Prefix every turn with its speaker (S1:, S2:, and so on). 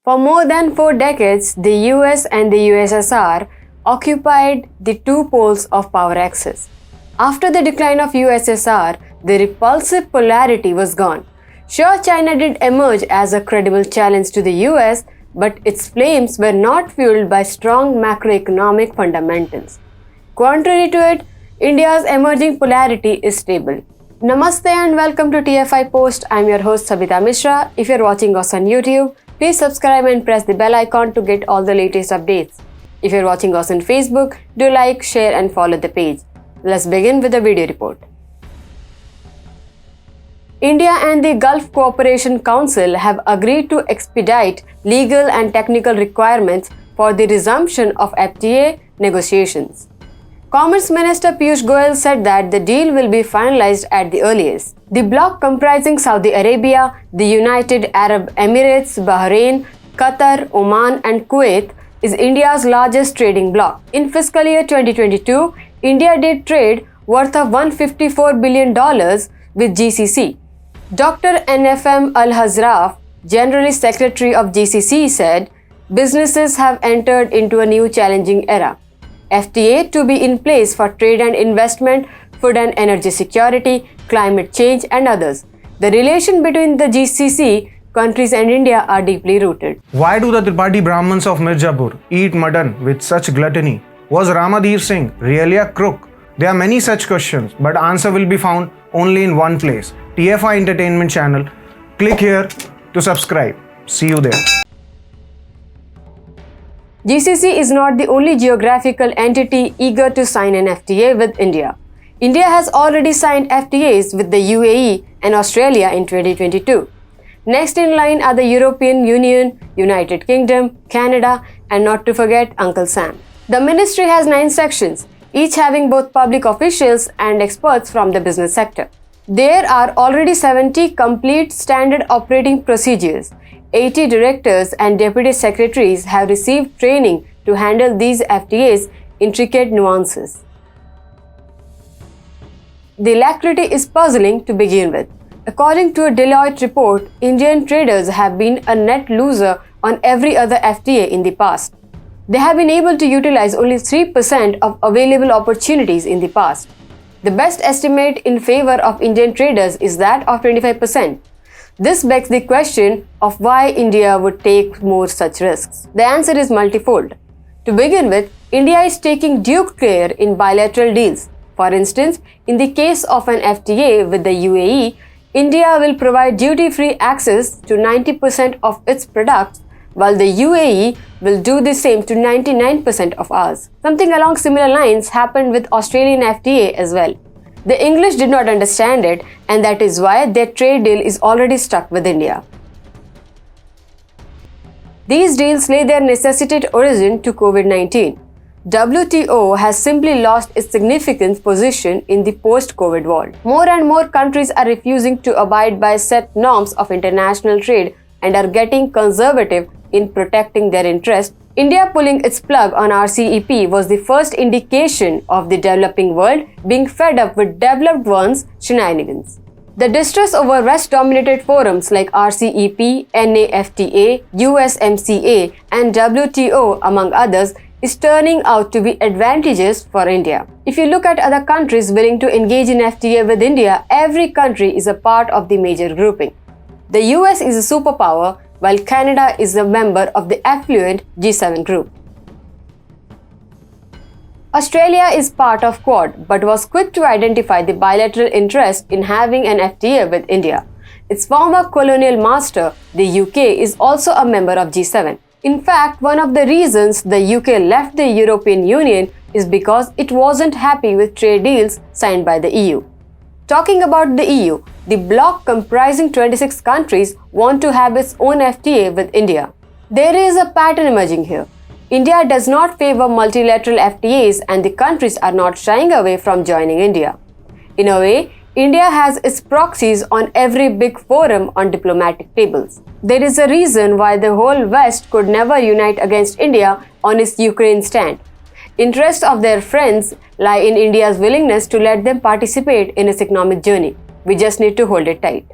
S1: For more than 4 decades, the US and the USSR occupied the two poles of power axis. After the decline of USSR, the repulsive polarity was gone. Sure, China did emerge as a credible challenge to the US, but its flames were not fueled by strong macroeconomic fundamentals. Contrary to it, India's emerging polarity is stable. Namaste and welcome to TFIPost. I'm your host Sabita Mishra. If you're watching us on YouTube, please subscribe and press the bell icon to get all the latest updates. If you're watching us on Facebook, do like, share and follow the page. Let's begin with the video report. India and the Gulf Cooperation Council have agreed to expedite legal and technical requirements for the resumption of FTA negotiations. Commerce Minister Piyush Goyal said that the deal will be finalized at the earliest. The bloc comprising Saudi Arabia, the United Arab Emirates, Bahrain, Qatar, Oman and Kuwait is India's largest trading bloc. In fiscal year 2022, India did trade worth of $154 billion with GCC. Dr. NFM Al-Hazraf, General Secretary of GCC, said, businesses have entered into a new challenging era. FTA to be in place for trade and investment, food and energy security, climate change and others. The relation between the GCC countries and India are deeply rooted.
S2: Why do the Tripathi Brahmins of Mirzapur eat mutton with such gluttony? Was Ramadhir Singh really a crook? There are many such questions, but answer will be found only in one place, TFI Entertainment channel. Click here to subscribe. See you there.
S1: GCC is not the only geographical entity eager to sign an FTA with India. India has already signed FTAs with the UAE and Australia in 2022. Next in line are the European Union, United Kingdom, Canada, and not to forget Uncle Sam. The ministry has 9 sections, each having both public officials and experts from the business sector. There are already 70 complete standard operating procedures. 80 directors and deputy secretaries have received training to handle these FTA's intricate nuances. The alacrity is puzzling to begin with. According to a Deloitte report, Indian traders have been a net loser on every other FTA in the past. They have been able to utilize only 3% of available opportunities in the past. The best estimate in favor of Indian traders is that of 25%. This begs the question of why India would take more such risks. The answer is multifold. To begin with, India is taking due care in bilateral deals. For instance, in the case of an FTA with the UAE, India will provide duty-free access to 90% of its products, while the UAE will do the same to 99% of ours. Something along similar lines happened with Australian FTA as well. The English did not understand it, and that is why their trade deal is already stuck with India. These deals lay their necessitated origin to COVID-19. WTO has simply lost its significant position in the post-COVID world. More and more countries are refusing to abide by set norms of international trade and are getting conservative in protecting their interests. India pulling its plug on RCEP was the first indication of the developing world being fed up with developed ones' shenanigans. The distress over West-dominated forums like RCEP, NAFTA, USMCA and WTO among others is turning out to be advantageous for India. If you look at other countries willing to engage in FTA with India, every country is a part of the major grouping. The US is a superpower, while Canada is a member of the affluent G7 group. Australia is part of Quad, but was quick to identify the bilateral interest in having an FTA with India. Its former colonial master, the UK, is also a member of G7. In fact, one of the reasons the UK left the European Union is because it wasn't happy with trade deals signed by the EU. Talking about the EU, the bloc comprising 26 countries want to have its own FTA with India. There is a pattern emerging here. India does not favor multilateral FTAs and the countries are not shying away from joining India. In a way, India has its proxies on every big forum on diplomatic tables. There is a reason why the whole West could never unite against India on its Ukraine stand. Interests of their friends lie in India's willingness to let them participate in its economic journey. We just need to hold it tight.